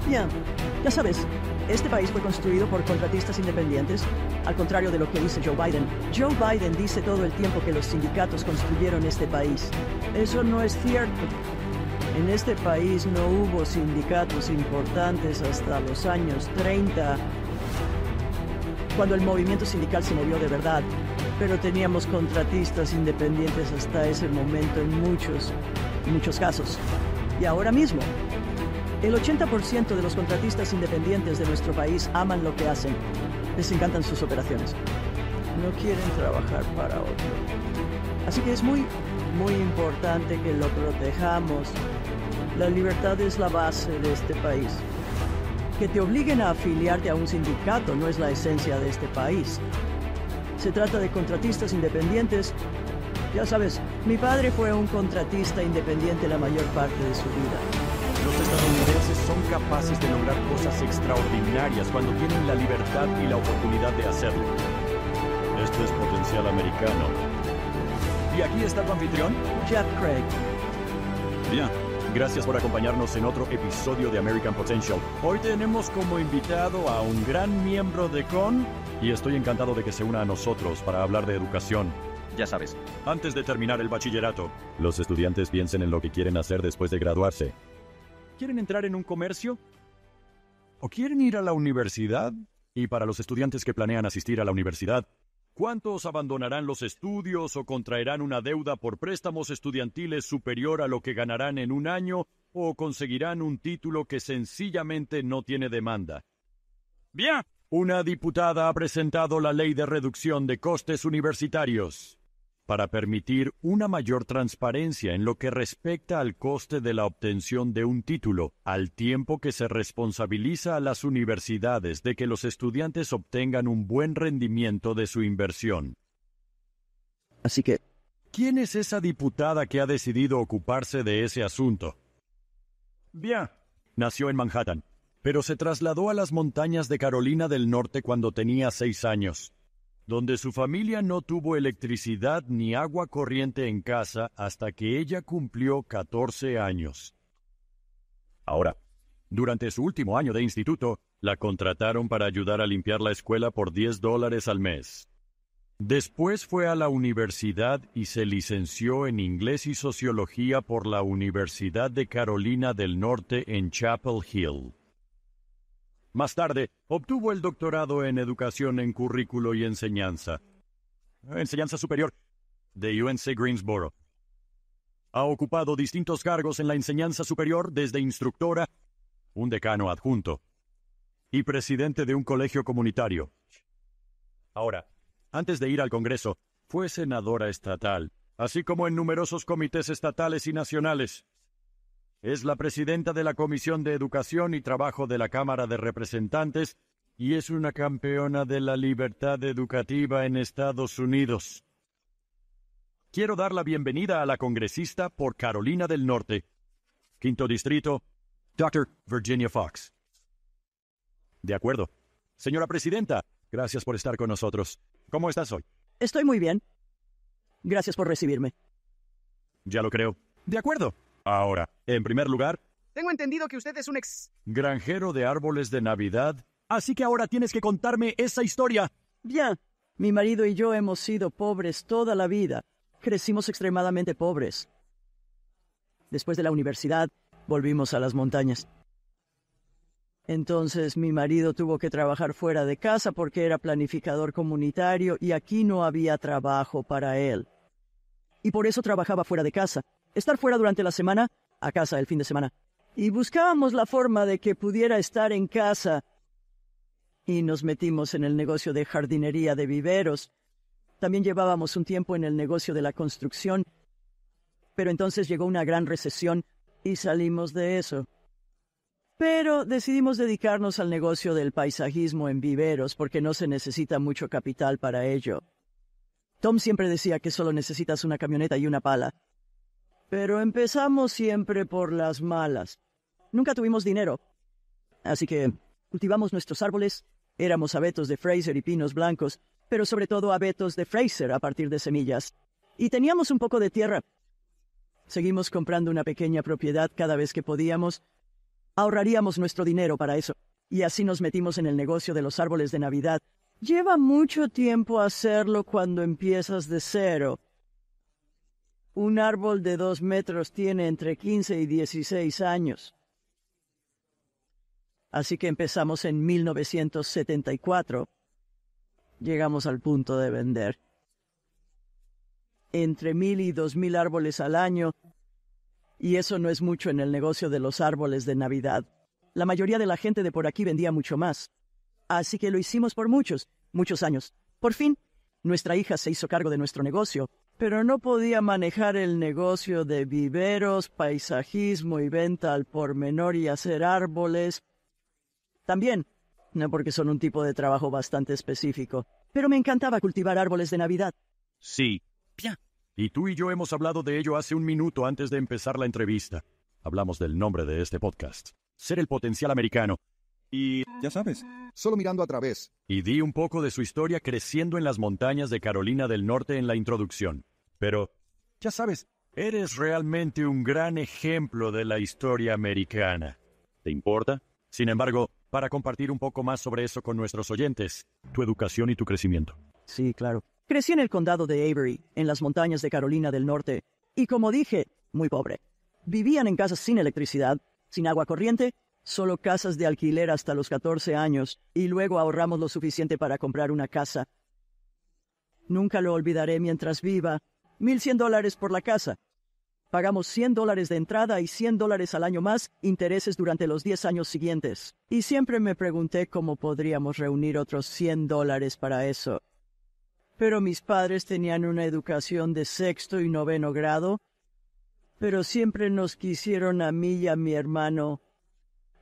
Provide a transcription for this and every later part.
Bien, ya sabes, este país fue construido por contratistas independientes, al contrario de lo que dice Joe Biden. Joe Biden dice todo el tiempo que los sindicatos construyeron este país. Eso no es cierto. En este país no hubo sindicatos importantes hasta los años 30, cuando el movimiento sindical se movió de verdad. Pero teníamos contratistas independientes hasta ese momento en muchos casos. Y ahora mismo, el 80% de los contratistas independientes de nuestro país aman lo que hacen. Les encantan sus operaciones. No quieren trabajar para otro. Así que es muy importante que lo protejamos. La libertad es la base de este país. Que te obliguen a afiliarte a un sindicato no es la esencia de este país. Se trata de contratistas independientes. Ya sabes, mi padre fue un contratista independiente la mayor parte de su vida. Los estadounidenses son capaces de lograr cosas extraordinarias cuando tienen la libertad y la oportunidad de hacerlo. Esto es potencial americano. ¿Y aquí está tu anfitrión? Jeff Craig. Bien, gracias por acompañarnos en otro episodio de American Potential. Hoy tenemos como invitado a un gran miembro de CON y estoy encantado de que se una a nosotros para hablar de educación. Ya sabes, antes de terminar el bachillerato, los estudiantes piensen en lo que quieren hacer después de graduarse. ¿Quieren entrar en un comercio? ¿O quieren ir a la universidad? Y para los estudiantes que planean asistir a la universidad, ¿cuántos abandonarán los estudios o contraerán una deuda por préstamos estudiantiles superior a lo que ganarán en un año o conseguirán un título que sencillamente no tiene demanda? Bien, una diputada ha presentado la ley de reducción de costes universitarios para permitir una mayor transparencia en lo que respecta al coste de la obtención de un título, al tiempo que se responsabiliza a las universidades de que los estudiantes obtengan un buen rendimiento de su inversión. Así que, ¿quién es esa diputada que ha decidido ocuparse de ese asunto? Bien, nació en Manhattan, pero se trasladó a las montañas de Carolina del Norte cuando tenía 6 años. Donde su familia no tuvo electricidad ni agua corriente en casa hasta que ella cumplió 14 años. Ahora, durante su último año de instituto, la contrataron para ayudar a limpiar la escuela por $10 al mes. Después fue a la universidad y se licenció en Inglés y Sociología por la Universidad de Carolina del Norte en Chapel Hill. Más tarde, obtuvo el doctorado en Educación en Currículo y Enseñanza Superior de UNC Greensboro. Ha ocupado distintos cargos en la enseñanza superior, desde instructora, un decano adjunto, y presidente de un colegio comunitario. Ahora, antes de ir al Congreso, fue senadora estatal, así como en numerosos comités estatales y nacionales. Es la presidenta de la Comisión de Educación y Trabajo de la Cámara de Representantes y es una campeona de la libertad educativa en Estados Unidos. Quiero dar la bienvenida a la congresista por Carolina del Norte, Quinto Distrito, Dr. Virginia Fox. De acuerdo. Señora Presidenta, gracias por estar con nosotros. ¿Cómo estás hoy? Estoy muy bien. Gracias por recibirme. Ya lo creo. De acuerdo. Ahora, en primer lugar, tengo entendido que usted es un granjero de árboles de Navidad. Así que ahora tienes que contarme esa historia. Bien, mi marido y yo hemos sido pobres toda la vida. Crecimos extremadamente pobres. Después de la universidad, volvimos a las montañas. Entonces mi marido tuvo que trabajar fuera de casa porque era planificador comunitario y aquí no había trabajo para él. Y por eso trabajaba fuera de casa. Estar fuera durante la semana, a casa el fin de semana. Y buscábamos la forma de que pudiera estar en casa. Y nos metimos en el negocio de jardinería de viveros. También llevábamos un tiempo en el negocio de la construcción. Pero entonces llegó una gran recesión y salimos de eso. Pero decidimos dedicarnos al negocio del paisajismo en viveros porque no se necesita mucho capital para ello. Tom siempre decía que solo necesitas una camioneta y una pala. Pero empezamos siempre por las malas. Nunca tuvimos dinero. Así que cultivamos nuestros árboles. Éramos abetos de Fraser y pinos blancos, pero sobre todo abetos de Fraser a partir de semillas. Y teníamos un poco de tierra. Seguimos comprando una pequeña propiedad cada vez que podíamos. Ahorraríamos nuestro dinero para eso. Y así nos metimos en el negocio de los árboles de Navidad. Lleva mucho tiempo hacerlo cuando empiezas de cero. Un árbol de 2 metros tiene entre 15 y 16 años. Así que empezamos en 1974. Llegamos al punto de vender entre 1,000 y 2,000 árboles al año. Y eso no es mucho en el negocio de los árboles de Navidad. La mayoría de la gente de por aquí vendía mucho más. Así que lo hicimos por muchos años. Por fin, nuestra hija se hizo cargo de nuestro negocio, pero no podía manejar el negocio de viveros, paisajismo y venta al por menor y hacer árboles. También, no porque son un tipo de trabajo bastante específico, pero me encantaba cultivar árboles de Navidad. Sí. Bien. Y tú y yo hemos hablado de ello hace un minuto antes de empezar la entrevista. Hablamos del nombre de este podcast. Ser el potencial americano. Y... ya sabes, solo mirando a través. Y di un poco de su historia creciendo en las montañas de Carolina del Norte en la introducción. Pero, ya sabes, eres realmente un gran ejemplo de la historia americana. ¿Te importa? Sin embargo, para compartir un poco más sobre eso con nuestros oyentes, tu educación y tu crecimiento. Sí, claro. Crecí en el condado de Avery, en las montañas de Carolina del Norte. Y como dije, muy pobre. Vivían en casas sin electricidad, sin agua corriente, solo casas de alquiler hasta los 14 años, y luego ahorramos lo suficiente para comprar una casa. Nunca lo olvidaré mientras viva. $1,100 por la casa. Pagamos $100 de entrada y $100 al año más, intereses durante los 10 años siguientes. Y siempre me pregunté cómo podríamos reunir otros $100 para eso. Pero mis padres tenían una educación de 6º y 9º grado, pero siempre nos quisieron a mí y a mi hermano.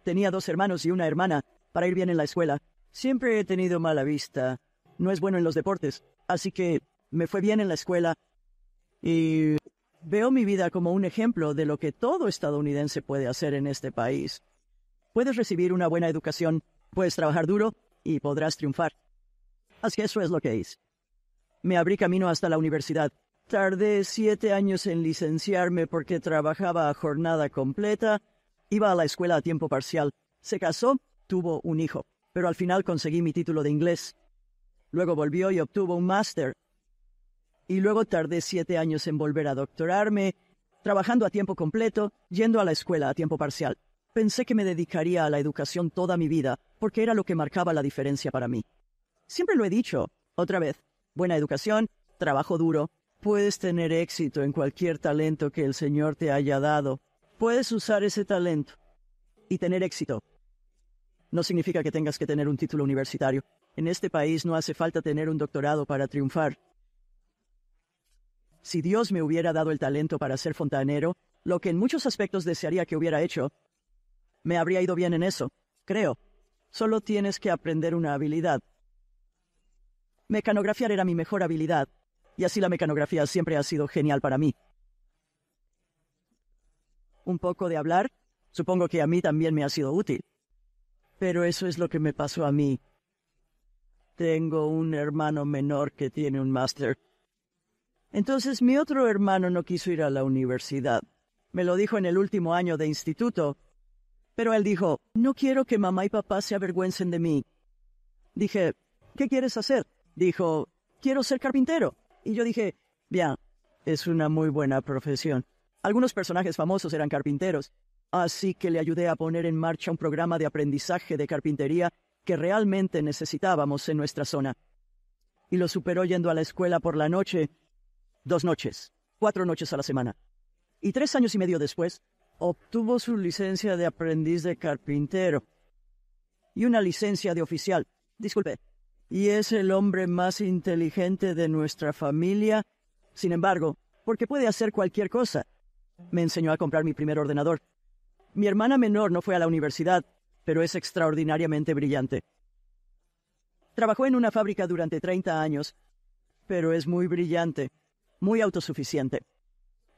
Tenía 2 hermanos y una hermana, para ir bien en la escuela. Siempre he tenido mala vista. No es bueno en los deportes, así que me fue bien en la escuela. Y veo mi vida como un ejemplo de lo que todo estadounidense puede hacer en este país. Puedes recibir una buena educación, puedes trabajar duro y podrás triunfar. Así que eso es lo que hice. Me abrí camino hasta la universidad. Tardé 7 años en licenciarme porque trabajaba a jornada completa. Iba a la escuela a tiempo parcial. Se casó, tuvo un hijo, pero al final conseguí mi título de inglés. Luego volvió y obtuvo un máster. Y luego tardé 7 años en volver a doctorarme, trabajando a tiempo completo, yendo a la escuela a tiempo parcial. Pensé que me dedicaría a la educación toda mi vida, porque era lo que marcaba la diferencia para mí. Siempre lo he dicho, otra vez, buena educación, trabajo duro. Puedes tener éxito en cualquier talento que el Señor te haya dado. Puedes usar ese talento y tener éxito. No significa que tengas que tener un título universitario. En este país no hace falta tener un doctorado para triunfar. Si Dios me hubiera dado el talento para ser fontanero, lo que en muchos aspectos desearía que hubiera hecho, me habría ido bien en eso, creo. Solo tienes que aprender una habilidad. Mecanografiar era mi mejor habilidad, y así la mecanografía siempre ha sido genial para mí. Un poco de hablar, supongo que a mí también me ha sido útil. Pero eso es lo que me pasó a mí. Tengo un hermano menor que tiene un máster. Entonces mi otro hermano no quiso ir a la universidad. Me lo dijo en el último año de instituto. Pero él dijo, no quiero que mamá y papá se avergüencen de mí. Dije, ¿qué quieres hacer? Dijo, quiero ser carpintero. Y yo dije, bien, es una muy buena profesión. Algunos personajes famosos eran carpinteros. Así que le ayudé a poner en marcha un programa de aprendizaje de carpintería que realmente necesitábamos en nuestra zona. Y lo superó yendo a la escuela por la noche, 2 noches, 4 noches a la semana. Y 3 años y medio después, obtuvo su licencia de aprendiz de carpintero. Y una licencia de oficial, disculpe. Y es el hombre más inteligente de nuestra familia. Sin embargo, porque puede hacer cualquier cosa. Me enseñó a comprar mi primer ordenador. Mi hermana menor no fue a la universidad, pero es extraordinariamente brillante. Trabajó en una fábrica durante 30 años, pero es muy brillante, muy autosuficiente.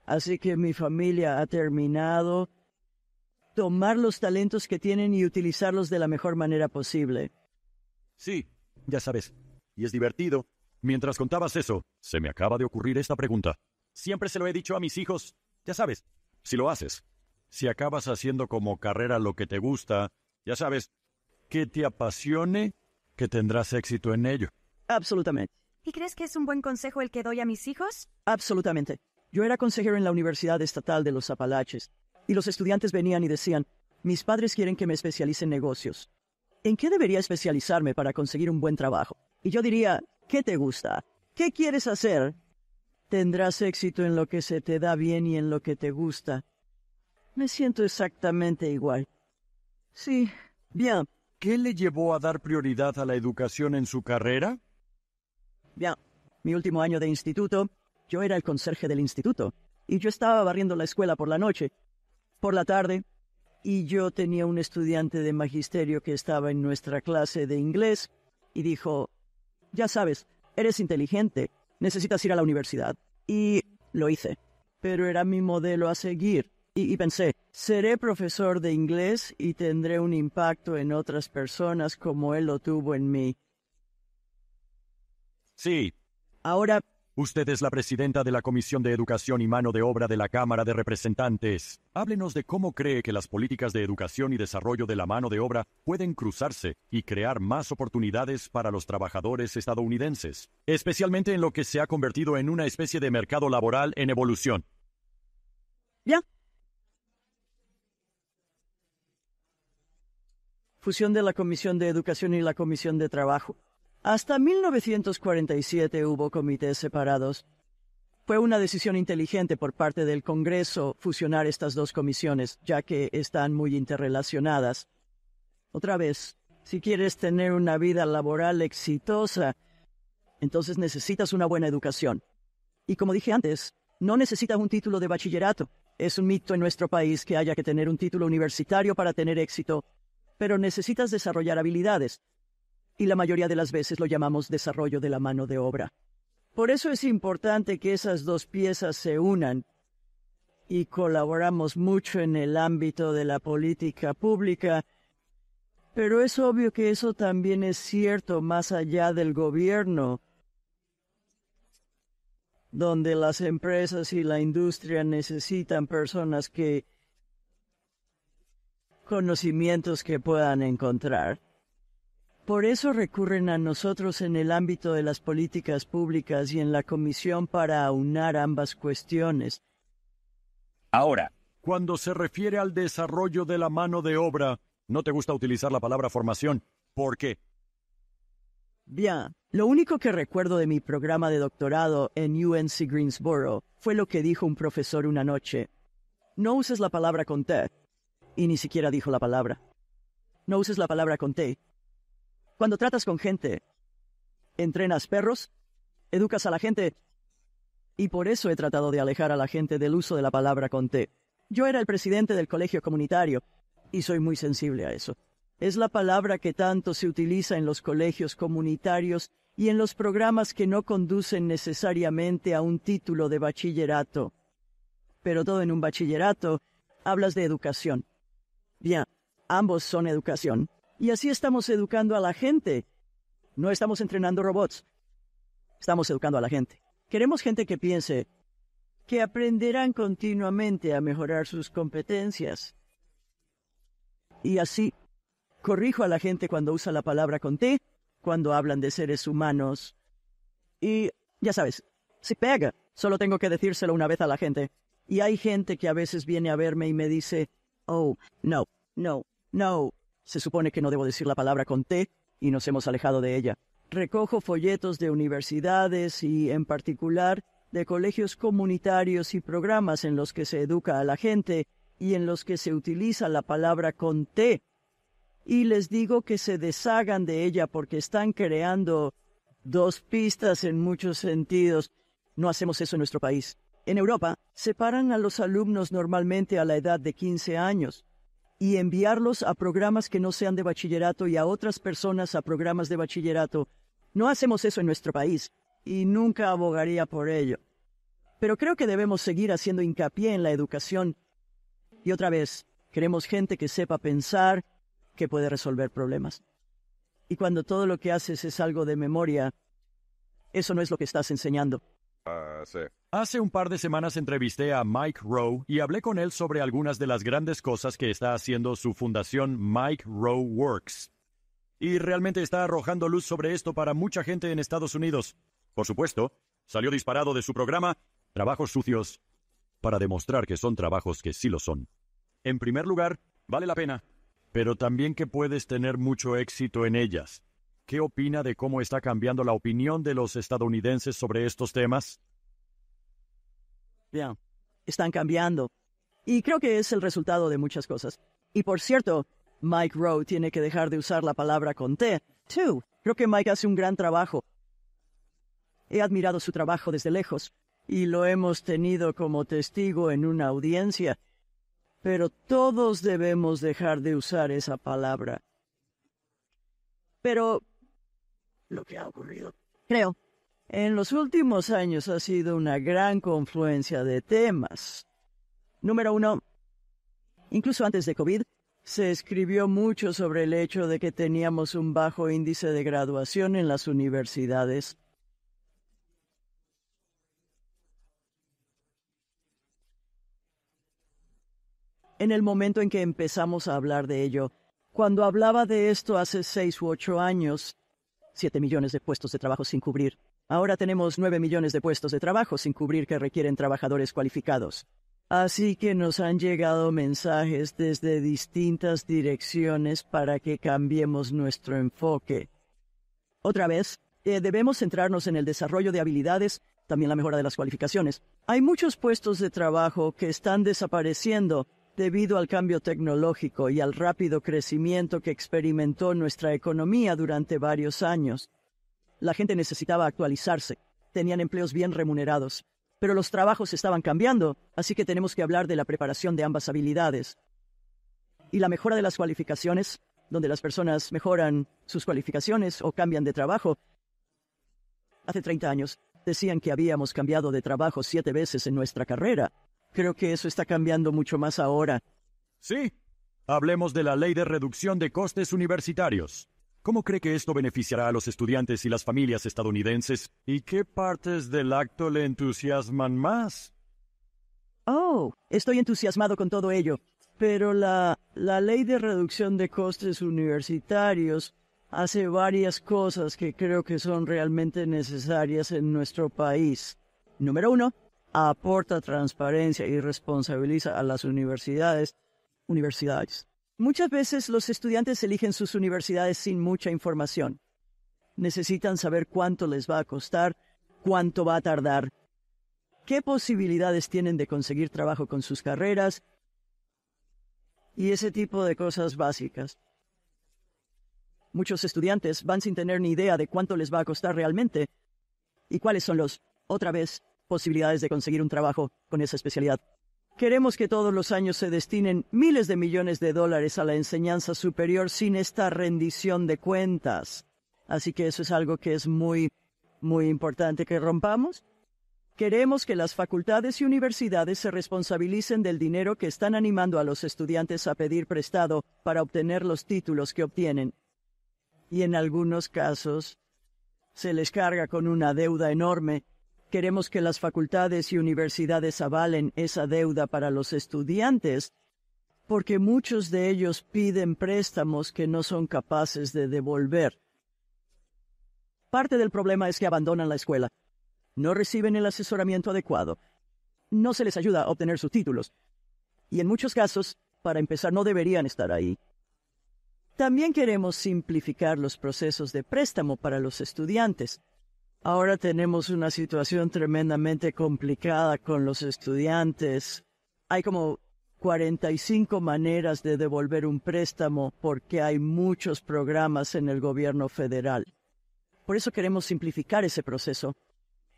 Así que mi familia ha terminado tomar los talentos que tienen y utilizarlos de la mejor manera posible. Sí, ya sabes. Y es divertido. Mientras contabas eso, se me acaba de ocurrir esta pregunta. Siempre se lo he dicho a mis hijos. Ya sabes, si lo haces, si acabas haciendo como carrera lo que te gusta, ya sabes, que te apasione, que tendrás éxito en ello. Absolutamente. ¿Y crees que es un buen consejo el que doy a mis hijos? Absolutamente. Yo era consejero en la Universidad Estatal de los Apalaches, y los estudiantes venían y decían, mis padres quieren que me especialice en negocios. ¿En qué debería especializarme para conseguir un buen trabajo? Y yo diría, ¿qué te gusta? ¿Qué quieres hacer? Tendrás éxito en lo que se te da bien y en lo que te gusta. Me siento exactamente igual. Sí, bien, ¿Qué le llevó a dar prioridad a la educación en su carrera? bien. Mi último año de instituto, yo era el conserje del instituto, y yo estaba barriendo la escuela por la noche. Por la tarde, y yo tenía un estudiante de magisterio que estaba en nuestra clase de inglés, y dijo, ya sabes, eres inteligente, necesitas ir a la universidad. Y lo hice, pero era mi modelo a seguir. Y pensé, seré profesor de inglés y tendré un impacto en otras personas como él lo tuvo en mí. Sí. Ahora, Usted es la presidenta de la Comisión de Educación y Mano de Obra de la Cámara de Representantes. Háblenos de cómo cree que las políticas de educación y desarrollo de la mano de obra pueden cruzarse y crear más oportunidades para los trabajadores estadounidenses, especialmente en lo que se ha convertido en una especie de mercado laboral en evolución. ya. Fusión de la Comisión de Educación y la Comisión de Trabajo. Hasta 1947 hubo comités separados. Fue una decisión inteligente por parte del Congreso fusionar estas dos comisiones, ya que están muy interrelacionadas. Otra vez, si quieres tener una vida laboral exitosa, entonces necesitas una buena educación. Y como dije antes, no necesitas un título de bachillerato. Es un mito en nuestro país que haya que tener un título universitario para tener éxito, pero necesitas desarrollar habilidades. Y la mayoría de las veces lo llamamos desarrollo de la mano de obra. Por eso es importante que esas dos piezas se unan y colaboramos mucho en el ámbito de la política pública, pero es obvio que eso también es cierto más allá del gobierno, donde las empresas y la industria necesitan personas conocimientos que puedan encontrar. Por eso recurren a nosotros en el ámbito de las políticas públicas y en la comisión para aunar ambas cuestiones. Ahora, cuando se refiere al desarrollo de la mano de obra, no te gusta utilizar la palabra formación. ¿Por qué? Bien, lo único que recuerdo de mi programa de doctorado en UNC Greensboro fue lo que dijo un profesor una noche. No uses la palabra con T. Y ni siquiera dijo la palabra. No uses la palabra con T. Cuando tratas con gente, entrenas perros, educas a la gente, y por eso he tratado de alejar a la gente del uso de la palabra con T. Yo era el presidente del colegio comunitario, y soy muy sensible a eso. Es la palabra que tanto se utiliza en los colegios comunitarios y en los programas que no conducen necesariamente a un título de bachillerato. Pero todo en un bachillerato, hablas de educación. Bien, ambos son educación. Y así estamos educando a la gente. No estamos entrenando robots. Estamos educando a la gente. Queremos gente que piense, que aprenderán continuamente a mejorar sus competencias. Y así, corrijo a la gente cuando usa la palabra con T, cuando hablan de seres humanos. Y, ya sabes, si pega, solo tengo que decírselo una vez a la gente. Y hay gente que a veces viene a verme y me dice, oh, no. Se supone que no debo decir la palabra con T, y nos hemos alejado de ella. Recojo folletos de universidades y, en particular, de colegios comunitarios y programas en los que se educa a la gente y en los que se utiliza la palabra con T. Y les digo que se deshagan de ella porque están creando dos pistas en muchos sentidos. No hacemos eso en nuestro país. En Europa, separan a los alumnos normalmente a la edad de 15 años. Y enviarlos a programas que no sean de bachillerato y a otras personas a programas de bachillerato. No hacemos eso en nuestro país, y nunca abogaría por ello. Pero creo que debemos seguir haciendo hincapié en la educación. Y otra vez, queremos gente que sepa pensar, que puede resolver problemas. Y cuando todo lo que haces es algo de memoria, eso no es lo que estás enseñando. Sí. Hace un par de semanas entrevisté a Mike Rowe y hablé con él sobre algunas de las grandes cosas que está haciendo su fundación Mike Rowe Works. Y realmente está arrojando luz sobre esto para mucha gente en Estados Unidos. Por supuesto, salió disparado de su programa Trabajos Sucios para demostrar que son trabajos que sí lo son. En primer lugar, vale la pena, pero también que puedes tener mucho éxito en ellas. ¿Qué opina de cómo está cambiando la opinión de los estadounidenses sobre estos temas? Bien, están cambiando. Y creo que es el resultado de muchas cosas. Y por cierto, Mike Rowe tiene que dejar de usar la palabra con T, too. Creo que Mike hace un gran trabajo. He admirado su trabajo desde lejos, y lo hemos tenido como testigo en una audiencia. Pero todos debemos dejar de usar esa palabra. Pero lo que ha ocurrido, creo, en los últimos años ha sido una gran confluencia de temas. Número 1, incluso antes de COVID, se escribió mucho sobre el hecho de que teníamos un bajo índice de graduación en las universidades. En el momento en que empezamos a hablar de ello, cuando hablaba de esto hace 6 u 8 años, 7 millones de puestos de trabajo sin cubrir. Ahora tenemos 9 millones de puestos de trabajo sin cubrir que requieren trabajadores cualificados. Así que nos han llegado mensajes desde distintas direcciones para que cambiemos nuestro enfoque. Otra vez, debemos centrarnos en el desarrollo de habilidades, también la mejora de las cualificaciones. Hay muchos puestos de trabajo que están desapareciendo debido al cambio tecnológico y al rápido crecimiento que experimentó nuestra economía durante varios años. La gente necesitaba actualizarse, tenían empleos bien remunerados, pero los trabajos estaban cambiando, así que tenemos que hablar de la preparación de ambas habilidades. Y la mejora de las cualificaciones, donde las personas mejoran sus cualificaciones o cambian de trabajo. Hace 30 años, decían que habíamos cambiado de trabajo 7 veces en nuestra carrera. Creo que eso está cambiando mucho más ahora. Sí. Hablemos de la ley de reducción de costes universitarios. ¿Cómo cree que esto beneficiará a los estudiantes y las familias estadounidenses? ¿Y qué partes del acto le entusiasman más? Oh, estoy entusiasmado con todo ello. Pero la ley de reducción de costes universitarios hace varias cosas que creo que son realmente necesarias en nuestro país. Número 1, aporta transparencia y responsabiliza a las universidades. Muchas veces los estudiantes eligen sus universidades sin mucha información. Necesitan saber cuánto les va a costar, cuánto va a tardar, qué posibilidades tienen de conseguir trabajo con sus carreras y ese tipo de cosas básicas. Muchos estudiantes van sin tener ni idea de cuánto les va a costar realmente y cuáles son otra vez, posibilidades de conseguir un trabajo con esa especialidad. Queremos que todos los años se destinen miles de millones de dólares a la enseñanza superior sin esta rendición de cuentas. Así que eso es algo que es muy, muy importante que rompamos. Queremos que las facultades y universidades se responsabilicen del dinero que están animando a los estudiantes a pedir prestado para obtener los títulos que obtienen. Y en algunos casos se les carga con una deuda enorme. Queremos que las facultades y universidades avalen esa deuda para los estudiantes, porque muchos de ellos piden préstamos que no son capaces de devolver. Parte del problema es que abandonan la escuela. No reciben el asesoramiento adecuado. No se les ayuda a obtener sus títulos. Y en muchos casos, para empezar, no deberían estar ahí. También queremos simplificar los procesos de préstamo para los estudiantes. Ahora tenemos una situación tremendamente complicada con los estudiantes. Hay como 45 maneras de devolver un préstamo porque hay muchos programas en el gobierno federal. Por eso queremos simplificar ese proceso.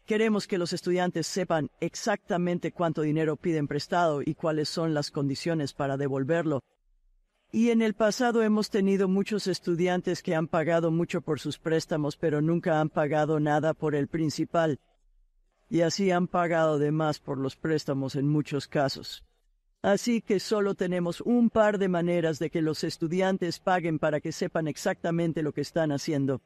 Queremos que los estudiantes sepan exactamente cuánto dinero piden prestado y cuáles son las condiciones para devolverlo. Y en el pasado hemos tenido muchos estudiantes que han pagado mucho por sus préstamos, pero nunca han pagado nada por el principal. Y así han pagado de más por los préstamos en muchos casos. Así que solo tenemos un par de maneras de que los estudiantes paguen para que sepan exactamente lo que están haciendo.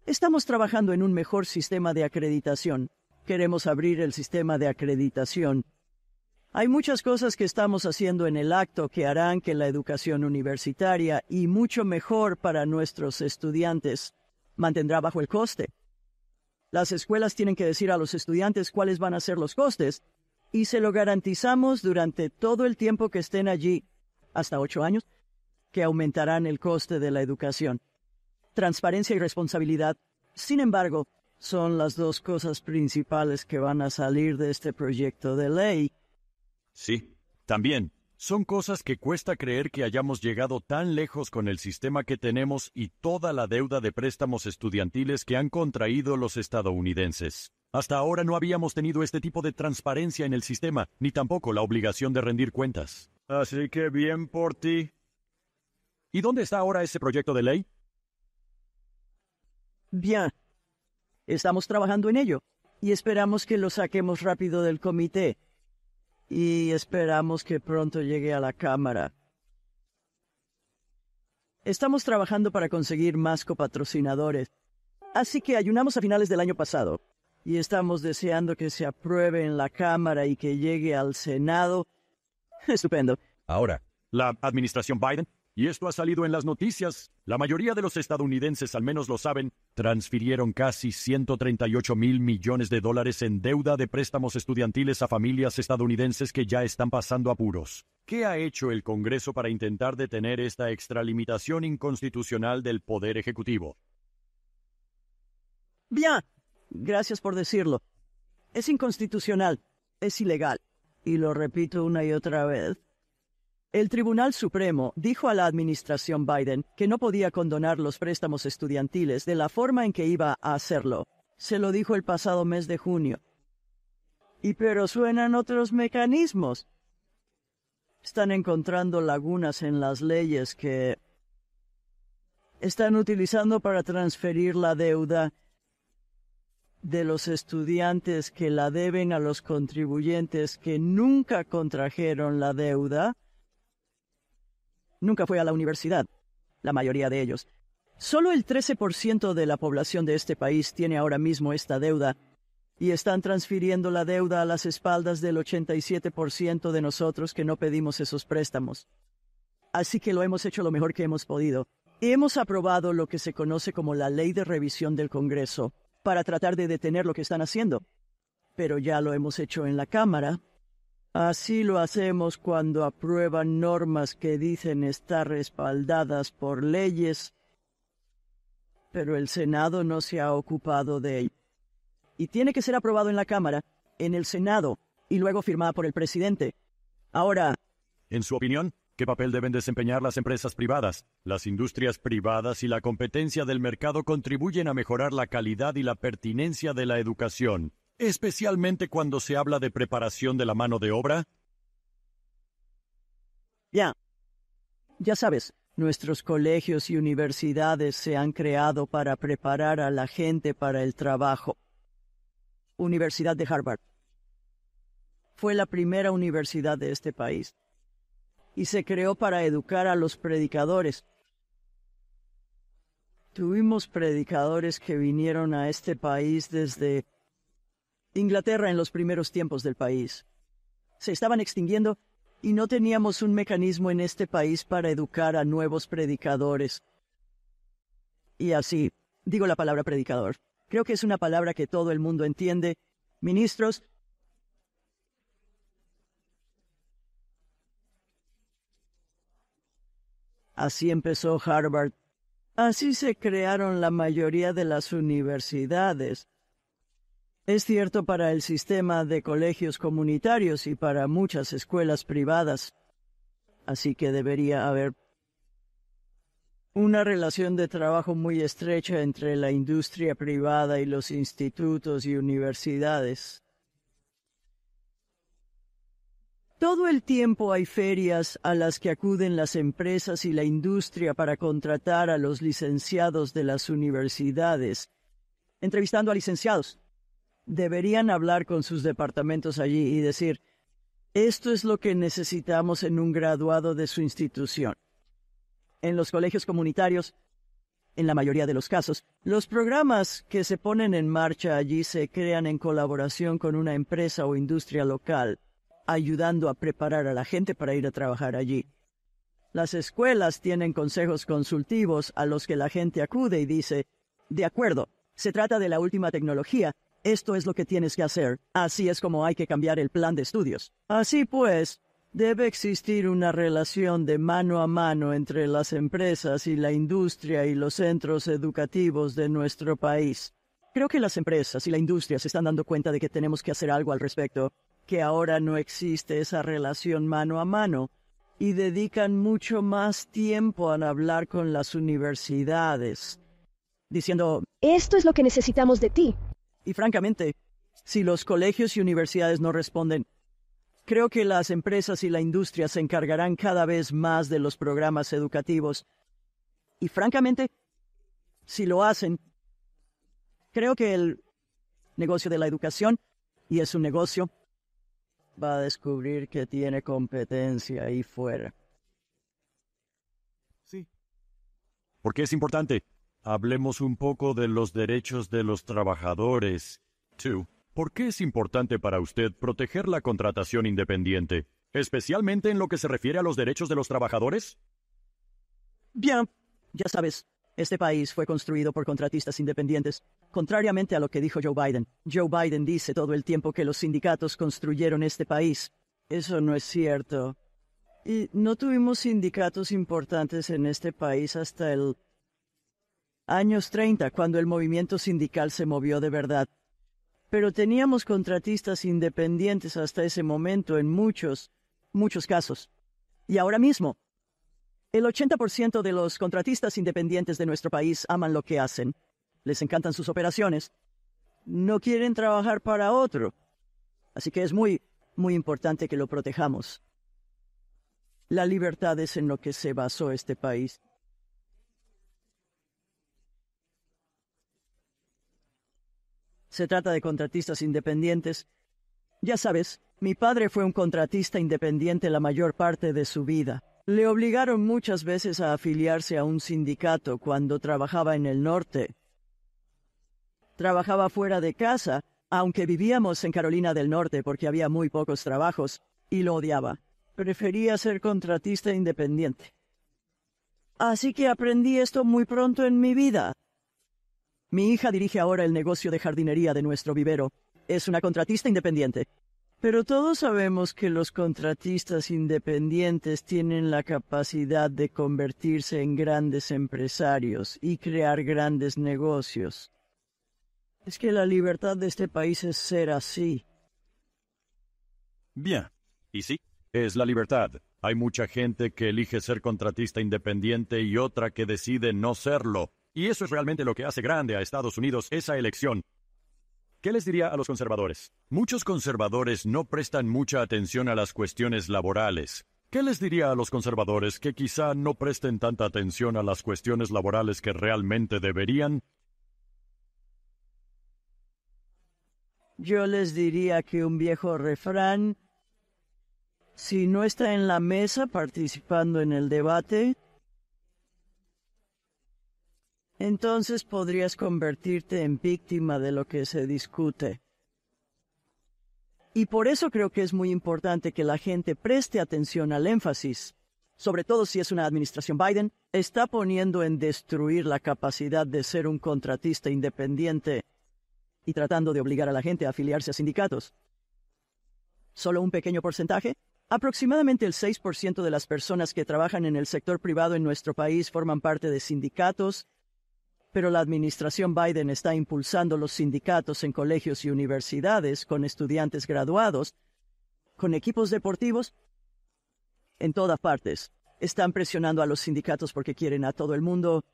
Estamos trabajando en un mejor sistema de acreditación. queremos abrir el sistema de acreditación. Hay muchas cosas que estamos haciendo en el acto que harán que la educación universitaria, y mucho mejor para nuestros estudiantes, mantendrá bajo el coste. Las escuelas tienen que decir a los estudiantes cuáles van a ser los costes, y se lo garantizamos durante todo el tiempo que estén allí, hasta 8 años, que aumentarán el coste de la educación. Transparencia y responsabilidad, sin embargo, son las dos cosas principales que van a salir de este proyecto de ley. Sí, también. Son cosas que cuesta creer que hayamos llegado tan lejos con el sistema que tenemos y toda la deuda de préstamos estudiantiles que han contraído los estadounidenses. Hasta ahora no habíamos tenido este tipo de transparencia en el sistema, ni tampoco la obligación de rendir cuentas. Así que bien por ti. ¿Y dónde está ahora ese proyecto de ley? Bien. Estamos trabajando en ello, y esperamos que lo saquemos rápido del comité. Y esperamos que pronto llegue a la Cámara. Estamos trabajando para conseguir más copatrocinadores. Así que ayunamos a finales del año pasado. Y estamos deseando que se apruebe en la Cámara y que llegue al Senado. Estupendo. Ahora, la administración Biden, y esto ha salido en las noticias, la mayoría de los estadounidenses, al menos lo saben, transfirieron casi $138 mil millones en deuda de préstamos estudiantiles a familias estadounidenses que ya están pasando apuros. ¿Qué ha hecho el Congreso para intentar detener esta extralimitación inconstitucional del Poder Ejecutivo? Bien. Gracias por decirlo. Es inconstitucional. Es ilegal. Y lo repito una y otra vez. El Tribunal Supremo dijo a la administración Biden que no podía condonar los préstamos estudiantiles de la forma en que iba a hacerlo. Se lo dijo el pasado mes de junio. Pero suenan otros mecanismos. Están encontrando lagunas en las leyes que están utilizando para transferir la deuda de los estudiantes que la deben a los contribuyentes que nunca contrajeron la deuda. Nunca fue a la universidad, la mayoría de ellos. Solo el 13% de la población de este país tiene ahora mismo esta deuda, y están transfiriendo la deuda a las espaldas del 87% de nosotros que no pedimos esos préstamos. Así que lo hemos hecho lo mejor que hemos podido. Hemos aprobado lo que se conoce como la Ley de Revisión del Congreso, para tratar de detener lo que están haciendo. Pero ya lo hemos hecho en la Cámara. Así lo hacemos cuando aprueban normas que dicen estar respaldadas por leyes, pero el Senado no se ha ocupado de ello. Y tiene que ser aprobado en la Cámara, en el Senado, y luego firmada por el presidente. Ahora, en su opinión, ¿qué papel deben desempeñar las empresas privadas? Las industrias privadas y la competencia del mercado contribuyen a mejorar la calidad y la pertinencia de la educación, especialmente cuando se habla de preparación de la mano de obra. Ya sabes, nuestros colegios y universidades se han creado para preparar a la gente para el trabajo. Universidad de Harvard fue la primera universidad de este país y se creó para educar a los predicadores. Tuvimos predicadores que vinieron a este país desde Inglaterra en los primeros tiempos del país. Se estaban extinguiendo y no teníamos un mecanismo en este país para educar a nuevos predicadores. Y así, digo la palabra predicador. Creo que es una palabra que todo el mundo entiende. Ministros. Así empezó Harvard. Así se crearon la mayoría de las universidades. Es cierto para el sistema de colegios comunitarios y para muchas escuelas privadas. Así que debería haber una relación de trabajo muy estrecha entre la industria privada y los institutos y universidades. Todo el tiempo hay ferias a las que acuden las empresas y la industria para contratar a los licenciados de las universidades, entrevistando a licenciados. Deberían hablar con sus departamentos allí y decir, esto es lo que necesitamos en un graduado de su institución. En los colegios comunitarios, En la mayoría de los casos, los programas que se ponen en marcha allí se crean en colaboración con una empresa o industria local, ayudando a preparar a la gente para ir a trabajar allí. Las escuelas tienen consejos consultivos a los que la gente acude y dice, de acuerdo, se trata de la última tecnología, esto es lo que tienes que hacer, así es como hay que cambiar el plan de estudios. Así pues, debe existir una relación de mano a mano entre las empresas y la industria y los centros educativos de nuestro país. Creo que las empresas y la industria se están dando cuenta de que tenemos que hacer algo al respecto, que ahora no existe esa relación mano a mano, y dedican mucho más tiempo a hablar con las universidades, diciendo, Esto es lo que necesitamos de ti. y francamente, si los colegios y universidades no responden, creo que las empresas y la industria se encargarán cada vez más de los programas educativos. Y francamente, si lo hacen, creo que el negocio de la educación, y es un negocio, va a descubrir que tiene competencia ahí fuera. Sí. ¿Por qué es importante? Hablemos un poco de los derechos de los trabajadores. ¿Por qué es importante para usted proteger la contratación independiente, especialmente en lo que se refiere a los derechos de los trabajadores? Bien, ya sabes, este país fue construido por contratistas independientes, contrariamente a lo que dijo Joe Biden. Joe Biden dice todo el tiempo que los sindicatos construyeron este país. Eso no es cierto. Y no tuvimos sindicatos importantes en este país hasta el años 30, cuando el movimiento sindical se movió de verdad. Pero teníamos contratistas independientes hasta ese momento en muchos casos. Y ahora mismo, el 80% de los contratistas independientes de nuestro país aman lo que hacen. Les encantan sus operaciones. No quieren trabajar para otro. Así que es muy importante que lo protejamos. La libertad es en lo que se basó este país. Se trata de contratistas independientes. Ya sabes, mi padre fue un contratista independiente la mayor parte de su vida. Le obligaron muchas veces a afiliarse a un sindicato cuando trabajaba en el norte. Trabajaba fuera de casa, aunque vivíamos en Carolina del Norte porque había muy pocos trabajos, y lo odiaba. Prefería ser contratista independiente. Así que aprendí esto muy pronto en mi vida. Mi hija dirige ahora el negocio de jardinería de nuestro vivero. Es una contratista independiente. Pero todos sabemos que los contratistas independientes tienen la capacidad de convertirse en grandes empresarios y crear grandes negocios. Es que la libertad de este país es ser así. Bien. ¿Y sí? Es la libertad. Hay mucha gente que elige ser contratista independiente y otra que decide no serlo. Y eso es realmente lo que hace grande a Estados Unidos, esa elección. ¿Qué les diría a los conservadores? Muchos conservadores no prestan mucha atención a las cuestiones laborales. ¿Qué les diría a los conservadores que quizá no presten tanta atención a las cuestiones laborales que realmente deberían? Yo les diría que un viejo refrán, si no está en la mesa participando en el debate, entonces podrías convertirte en víctima de lo que se discute. Y por eso creo que es muy importante que la gente preste atención al énfasis, sobre todo si es una administración Biden, está poniendo en destruir la capacidad de ser un contratista independiente y tratando de obligar a la gente a afiliarse a sindicatos. ¿Solo un pequeño porcentaje? Aproximadamente el 6% de las personas que trabajan en el sector privado en nuestro país forman parte de sindicatos, pero la administración Biden está impulsando los sindicatos en colegios y universidades con estudiantes graduados, con equipos deportivos, en todas partes. Están presionando a los sindicatos porque quieren a todo el mundo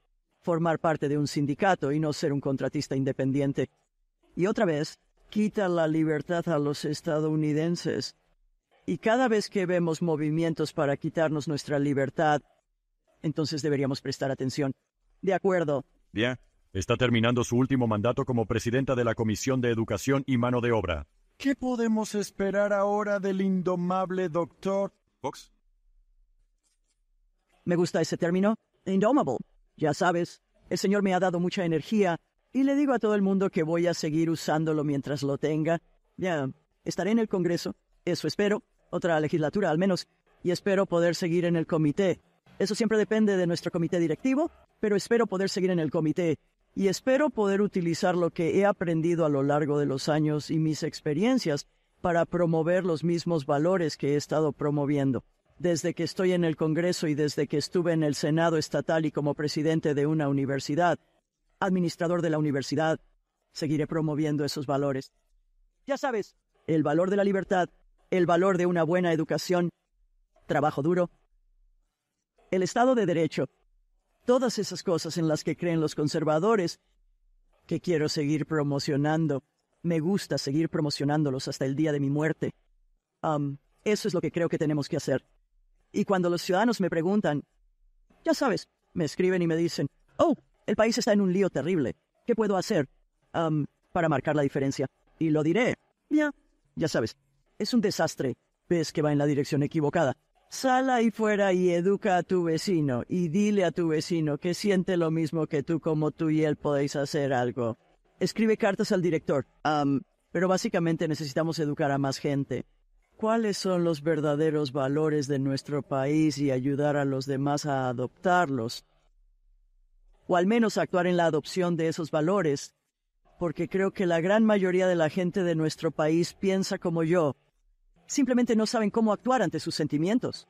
formar parte de un sindicato y no ser un contratista independiente. Y otra vez, quita la libertad a los estadounidenses. Y cada vez que vemos movimientos para quitarnos nuestra libertad, entonces deberíamos prestar atención. De acuerdo. Bien. Está terminando su último mandato como presidenta de la Comisión de Educación y Mano de Obra. ¿Qué podemos esperar ahora del indomable Dr. Fox? Me gusta ese término. Indomable. Ya sabes, El Señor me ha dado mucha energía y le digo a todo el mundo que voy a seguir usándolo mientras lo tenga. Ya, estaré en el Congreso, eso espero, otra legislatura al menos, y espero poder seguir en el comité. Eso siempre depende de nuestro comité directivo, pero espero poder seguir en el comité y espero poder utilizar lo que he aprendido a lo largo de los años y mis experiencias para promover los mismos valores que he estado promoviendo. Desde que estoy en el Congreso y desde que estuve en el Senado estatal y como presidente de una universidad, administrador de la universidad, seguiré promoviendo esos valores. Ya sabes, el valor de la libertad, el valor de una buena educación, trabajo duro, el Estado de Derecho, todas esas cosas en las que creen los conservadores, que quiero seguir promocionando. Me gusta seguir promocionándolos hasta el día de mi muerte. Eso es lo que creo que tenemos que hacer. Y cuando los ciudadanos me preguntan, ya sabes, me escriben y me dicen, oh, el país está en un lío terrible. ¿Qué puedo hacer para marcar la diferencia? Y lo diré. Ya sabes, es un desastre. Ves que va en la dirección equivocada. Sal ahí fuera y educa a tu vecino y dile a tu vecino que siente lo mismo que tú, como tú y él podéis hacer algo. Escribe cartas al director. Pero básicamente necesitamos educar a más gente. ¿Cuáles son los verdaderos valores de nuestro país y ayudar a los demás a adoptarlos? O al menos actuar en la adopción de esos valores. Porque creo que la gran mayoría de la gente de nuestro país piensa como yo. Simplemente no saben cómo actuar ante sus sentimientos.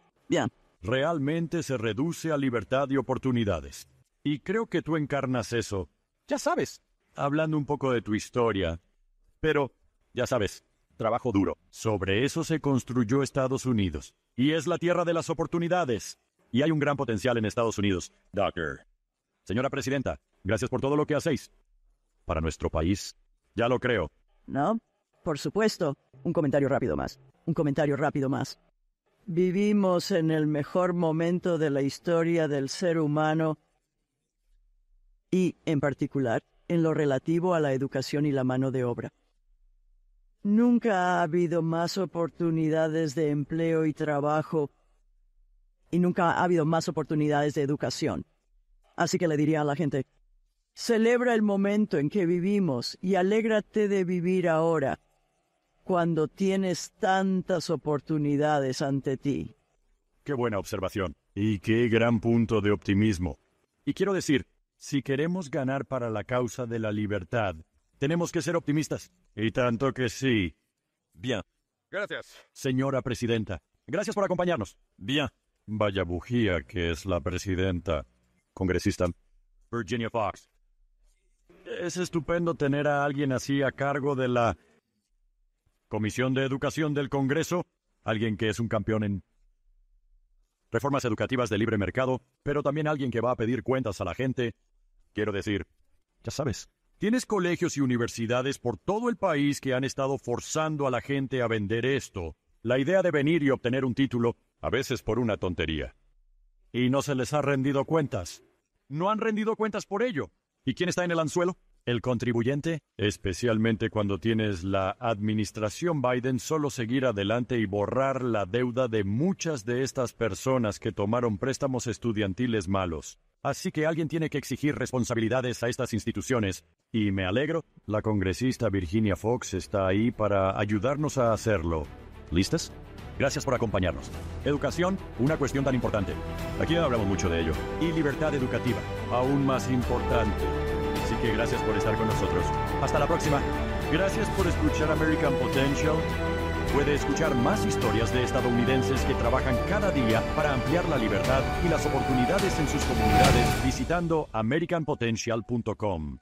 Realmente se reduce a libertad y oportunidades. Y creo que tú encarnas eso. Ya sabes, hablando un poco de tu historia. Pero, ya sabes, trabajo duro. Sobre eso se construyó Estados Unidos. Y es la tierra de las oportunidades. Y hay un gran potencial en Estados Unidos. Doctor. Señora Presidenta, gracias por todo lo que hacéis. Para nuestro país. Ya lo creo. ¿No? Por supuesto. Un comentario rápido más. Vivimos en el mejor momento de la historia del ser humano y, en particular, en lo relativo a la educación y la mano de obra. Nunca ha habido más oportunidades de empleo y trabajo y nunca ha habido más oportunidades de educación. Así que le diría a la gente, celebra el momento en que vivimos y alégrate de vivir ahora, cuando tienes tantas oportunidades ante ti. Qué buena observación. Y qué gran punto de optimismo. Y quiero decir, si queremos ganar para la causa de la libertad, tenemos que ser optimistas. Y tanto que sí. Bien. Gracias. Señora Presidenta, gracias por acompañarnos. Bien. Vaya bujía que es la presidenta. Congresista Virginia Fox. Es estupendo tener a alguien así a cargo de la Comisión de Educación del Congreso, alguien que es un campeón en reformas educativas de libre mercado, pero también alguien que va a pedir cuentas a la gente. Quiero decir, ya sabes, tienes colegios y universidades por todo el país que han estado forzando a la gente a vender esto. La idea de venir y obtener un título, a veces por una tontería. Y no se les ha rendido cuentas. No han rendido cuentas por ello. ¿Y quién está en el anzuelo? El contribuyente, especialmente cuando tienes la administración Biden, solo seguir adelante y borrar la deuda de muchas de estas personas que tomaron préstamos estudiantiles malos. Así que alguien tiene que exigir responsabilidades a estas instituciones. Y me alegro, la congresista Virginia Fox está ahí para ayudarnos a hacerlo. ¿Listas? Gracias por acompañarnos. Educación, una cuestión tan importante. Aquí hablamos mucho de ello. Y libertad educativa, aún más importante. Así que gracias por estar con nosotros. Hasta la próxima. Gracias por escuchar American Potential. Puede escuchar más historias de estadounidenses que trabajan cada día para ampliar la libertad y las oportunidades en sus comunidades visitando americanpotential.com.